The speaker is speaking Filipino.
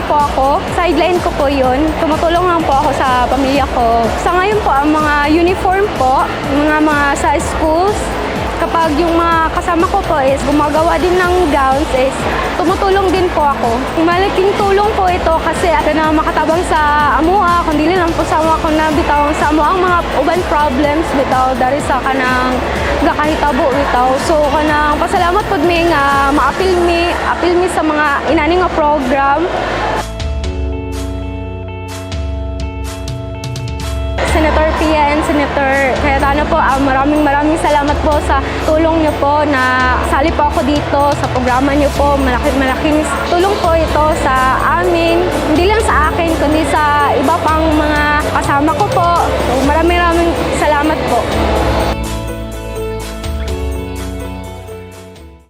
nag-aaral po ako. Sideline ko po yun. Tumutulong lang po ako sa pamilya ko. Sa ngayon po, ang mga uniform po, mga sa schools, kapag yung mga kasama ko po is gumagawa din ng gowns is tumutulong din po ako. Malaking tulong po ito kasi ako na makatabang sa amua, kundi lang po sa amua ko na bitaw sa amua ang mga uban problems bitaw dari sa kanang gakahitabo bitaw. So kanang pasalamat pod mi nga maapil mi sa mga inani nga program. Senator Pia and Senator Cayetano po, maraming salamat po sa tulong niyo po na sali po ako dito sa programa niyo po. Malaking tulong po ito sa amin, hindi lang sa akin kundi sa iba pang mga kasama ko po. So, maraming salamat po.